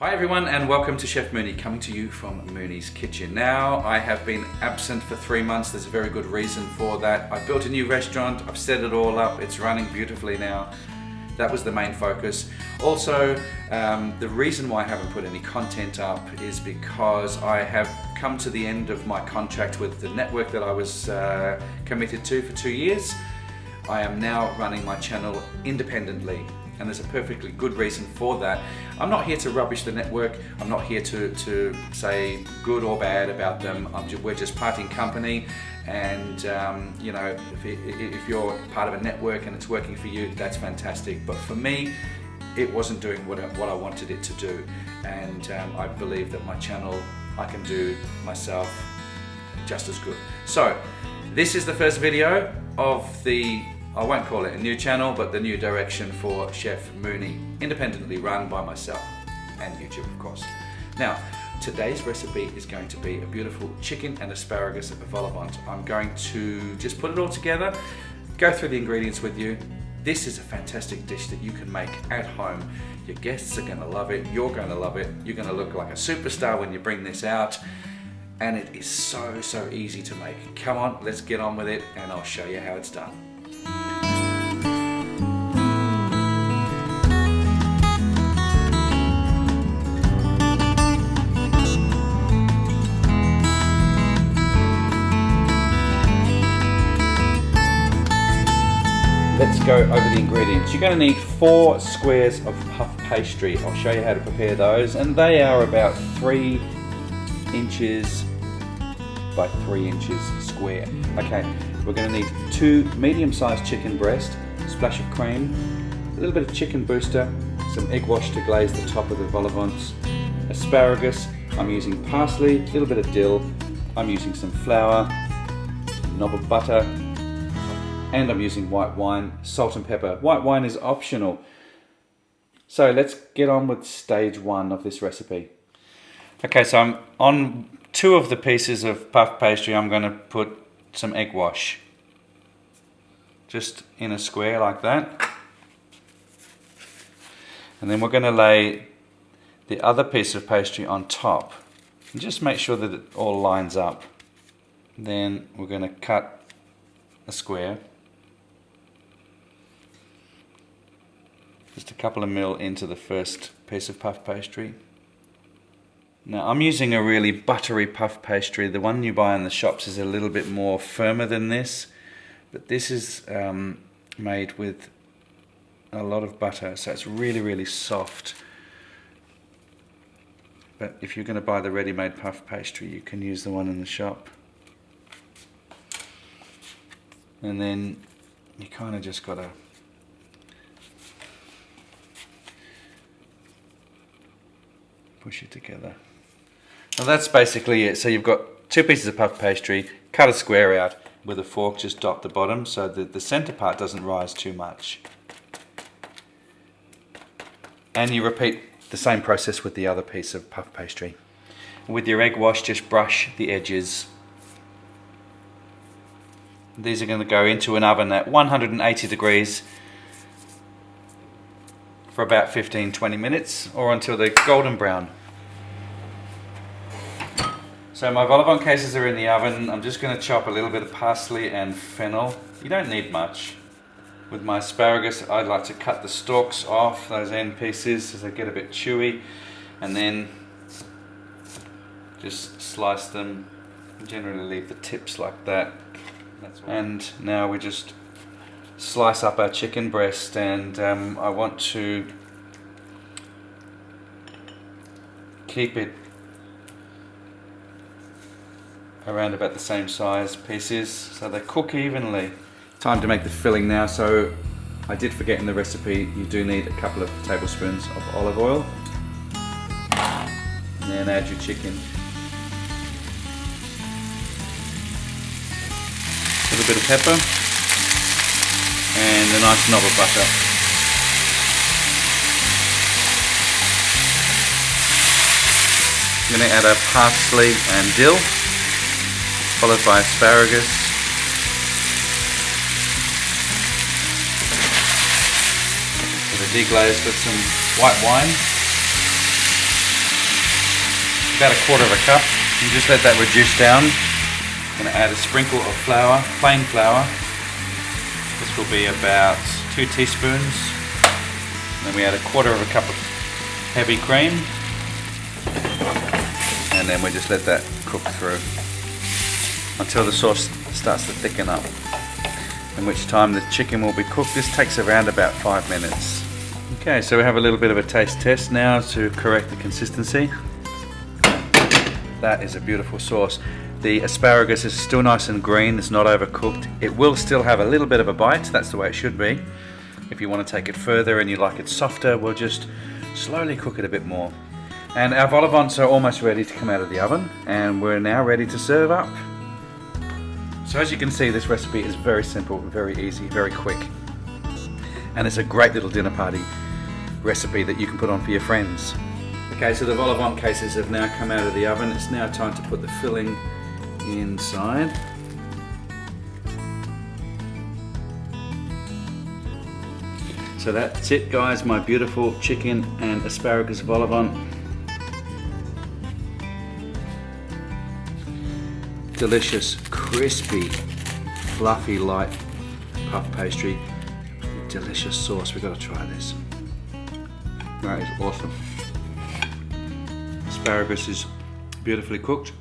Hi everyone and welcome to Chef Mooney, coming to you from Mooney's Kitchen. Now, I have been absent for 3 months. There's a very good reason for that. I built a new restaurant, I've set it all up, it's running beautifully now. That was the main focus. Also, the reason why I haven't put any content up is because I have come to the end of my contract with the network that I was committed to for 2 years. I am now running my channel independently. And there's a perfectly good reason for that. I'm not here to rubbish the network. I'm not here to say good or bad about them. We're just parting company, and you know, if you're part of a network and it's working for you, that's fantastic. But for me, it wasn't doing what I wanted it to do, and I believe that my channel, I can do myself just as good. So this is the first video of the, I won't call it a new channel, but the new direction for Chef Mooney, independently run by myself and YouTube, of course. Now, today's recipe is going to be a beautiful chicken and asparagus vol au vent. I'm going to just put it all together, go through the ingredients with you. This is a fantastic dish that you can make at home. Your guests are gonna love it, you're gonna love it, you're gonna look like a superstar when you bring this out. And it is so easy to make. Come on, let's get on with it and I'll show you how it's done. Let's go over the ingredients. You're going to need 4 squares of puff pastry. I'll show you how to prepare those, and they are about 3 inches by 3 inches square. Okay, we're going to need 2 medium-sized chicken breast, a splash of cream, a little bit of chicken booster, some egg wash to glaze the top of the vol au vents, asparagus, I'm using parsley, a little bit of dill, I'm using some flour, a knob of butter, and I'm using white wine, salt and pepper. White wine is optional. So let's get on with stage 1 of this recipe. Okay, so I'm on 2 of the pieces of puff pastry. I'm going to put some egg wash, just in a square like that. And then we're going to lay the other piece of pastry on top. And just make sure that it all lines up. Then we're going to cut a square. Just a couple of mil into the first piece of puff pastry. Now I'm using a really buttery puff pastry. The one you buy in the shops is a little bit more firmer than this, but this is made with a lot of butter, so it's really soft. But if you're going to buy the ready-made puff pastry, you can use the one in the shop. And then you kind of just got to push it together. Well, that's basically it. So you've got 2 pieces of puff pastry, cut a square out with a fork, just dot the bottom so that the center part doesn't rise too much. And you repeat the same process with the other piece of puff pastry. With your egg wash, just brush the edges. These are going to go into an oven at 180 degrees for about 15-20 minutes, or until they're golden brown. So my vol au vent cases are in the oven. I'm just going to chop a little bit of parsley and fennel. You don't need much. With my asparagus, I'd like to cut the stalks off, those end pieces, as they get a bit chewy, and then just slice them. Generally leave the tips like that. And now we just slice up our chicken breast, and I want to keep it around about the same size pieces so they cook evenly. Time to make the filling now. So I did forget in the recipe, you do need a couple of tablespoons of olive oil, and then add your chicken. A little bit of pepper and a nice knob of butter. I'm going to add our parsley and dill, followed by asparagus. So the deglaze with some white wine. about 1/4 cup. You just let that reduce down. I'm going to add a sprinkle of flour, plain flour. This will be about 2 teaspoons. Then we add 1/4 cup of heavy cream. And then we just let that cook through until the sauce starts to thicken up. In which time the chicken will be cooked. This takes around about 5 minutes. Okay, so we have a little bit of a taste test now to correct the consistency. That is a beautiful sauce. The asparagus is still nice and green, it's not overcooked. It will still have a little bit of a bite, that's the way it should be. If you want to take it further and you like it softer, we'll just slowly cook it a bit more. And our vol au vents are almost ready to come out of the oven, and we're now ready to serve up. So as you can see, this recipe is very simple, very easy, very quick. And it's a great little dinner party recipe that you can put on for your friends. Okay, so the vol au vent cases have now come out of the oven. It's now time to put the filling inside. So that's it, guys, my beautiful chicken and asparagus vol au vent. Delicious, crispy, fluffy, light puff pastry. Delicious sauce, we've got to try this. That is awesome. Asparagus is beautifully cooked.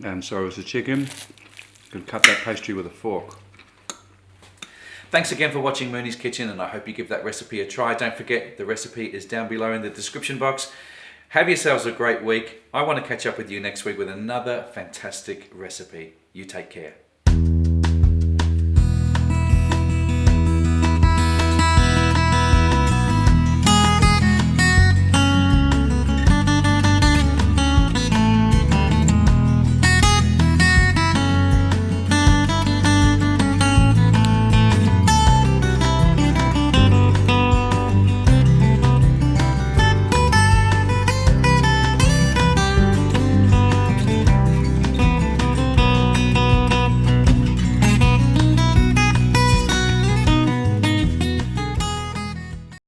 And so is the chicken. You can cut that pastry with a fork. Thanks again for watching Mooney's Kitchen, and I hope you give that recipe a try. Don't forget, the recipe is down below in the description box. Have yourselves a great week. I want to catch up with you next week with another fantastic recipe. You take care.